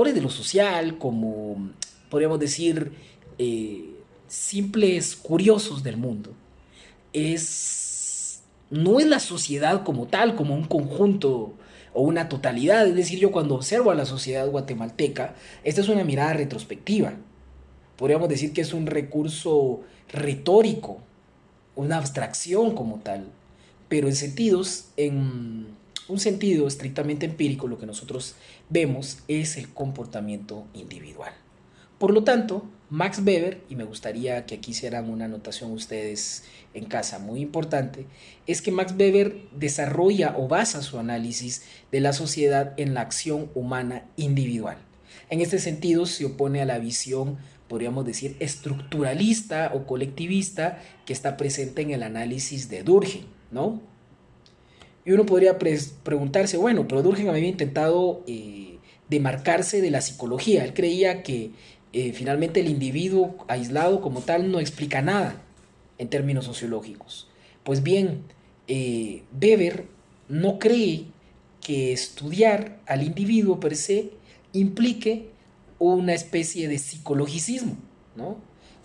actores de lo social, como podríamos decir, simples curiosos del mundo. No es la sociedad como tal, como un conjunto o una totalidad. Es decir, yo cuando observo a la sociedad guatemalteca, esta es una mirada retrospectiva. Podríamos decir que es un recurso retórico, una abstracción como tal, pero en un sentido estrictamente empírico, lo que nosotros vemos es el comportamiento individual. Por lo tanto, Max Weber, y me gustaría que aquí hicieran una anotación ustedes en casa muy importante, es que Max Weber desarrolla o basa su análisis de la sociedad en la acción humana individual. En este sentido, se opone a la visión, podríamos decir, estructuralista o colectivista que está presente en el análisis de Durkheim, ¿no? Y uno podría preguntarse, bueno, pero Durkheim había intentado demarcarse de la psicología. Él creía que finalmente el individuo aislado como tal no explica nada en términos sociológicos. Pues bien, Weber no cree que estudiar al individuo per se implique una especie de psicologicismo, ¿no?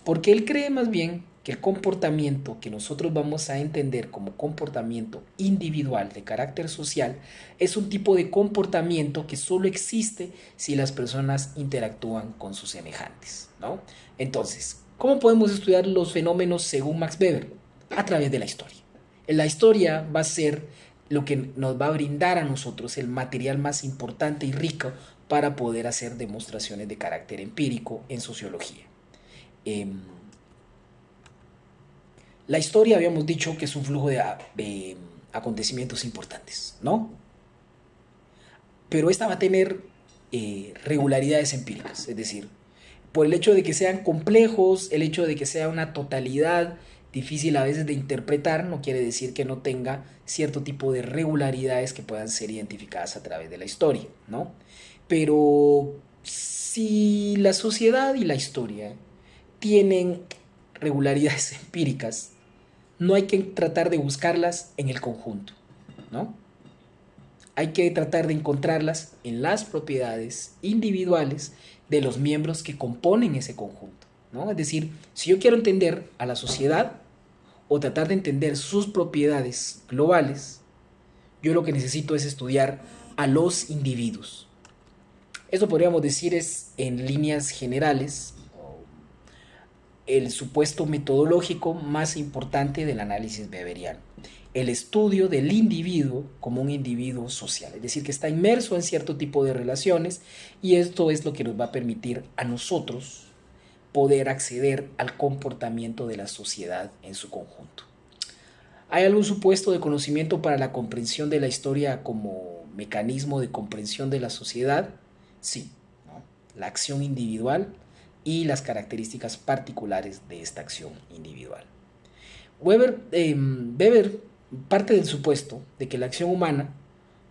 Porque él cree más bien que el comportamiento que nosotros vamos a entender como comportamiento individual de carácter social es un tipo de comportamiento que solo existe si las personas interactúan con sus semejantes, ¿no? Entonces, ¿cómo podemos estudiar los fenómenos según Max Weber? A través de la historia. La historia va a ser lo que nos va a brindar a nosotros el material más importante y rico para poder hacer demostraciones de carácter empírico en sociología. Eh, la historia habíamos dicho que es un flujo de acontecimientos importantes, ¿no? Pero esta va a tener regularidades empíricas, es decir, por el hecho de que sean complejos, el hecho de que sea una totalidad difícil a veces de interpretar, no quiere decir que no tenga cierto tipo de regularidades que puedan ser identificadas a través de la historia, ¿no? Pero si la sociedad y la historia tienen regularidades empíricas, no hay que tratar de buscarlas en el conjunto, ¿no? Hay que tratar de encontrarlas en las propiedades individuales de los miembros que componen ese conjunto, ¿no? Es decir, si yo quiero entender a la sociedad o tratar de entender sus propiedades globales, yo lo que necesito es estudiar a los individuos. Eso podríamos decir es, en líneas generales, el supuesto metodológico más importante del análisis weberiano. El estudio del individuo como un individuo social, es decir, que está inmerso en cierto tipo de relaciones, y esto es lo que nos va a permitir a nosotros poder acceder al comportamiento de la sociedad en su conjunto. ¿Hay algún supuesto de conocimiento para la comprensión de la historia como mecanismo de comprensión de la sociedad? Sí, ¿no? La acción individual y las características particulares de esta acción individual. Weber parte del supuesto de que la acción humana,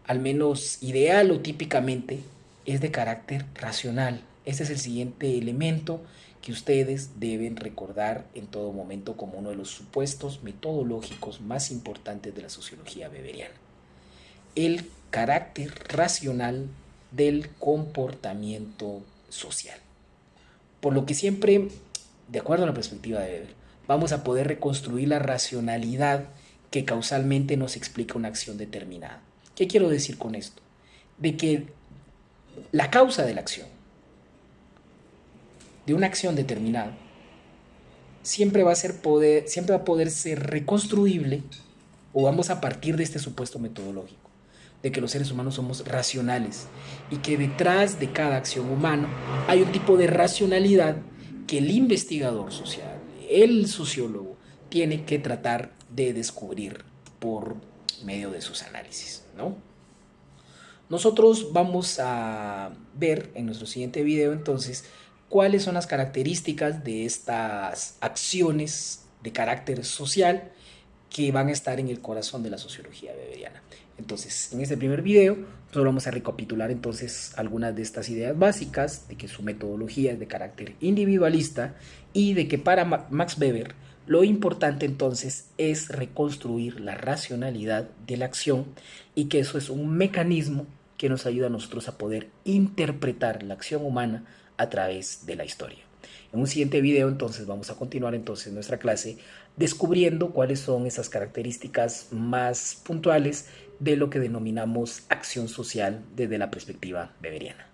al menos ideal o típicamente, es de carácter racional. Este es el siguiente elemento que ustedes deben recordar en todo momento como uno de los supuestos metodológicos más importantes de la sociología weberiana. El carácter racional del comportamiento social. Por lo que siempre, de acuerdo a la perspectiva de Weber, vamos a poder reconstruir la racionalidad que causalmente nos explica una acción determinada. ¿Qué quiero decir con esto? De que la causa de la acción, de una acción determinada, siempre va a poder ser reconstruible, o vamos a partir de este supuesto metodológico, de que los seres humanos somos racionales y que detrás de cada acción humana hay un tipo de racionalidad que el investigador social, el sociólogo, tiene que tratar de descubrir por medio de sus análisis, ¿no? Nosotros vamos a ver en nuestro siguiente video entonces cuáles son las características de estas acciones de carácter social que van a estar en el corazón de la sociología weberiana. Entonces, en este primer video, solo vamos a recapitular entonces algunas de estas ideas básicas, de que su metodología es de carácter individualista y de que para Max Weber lo importante entonces es reconstruir la racionalidad de la acción y que eso es un mecanismo que nos ayuda a nosotros a poder interpretar la acción humana a través de la historia. En un siguiente video entonces vamos a continuar entonces nuestra clase descubriendo cuáles son esas características más puntuales de lo que denominamos acción social desde la perspectiva weberiana.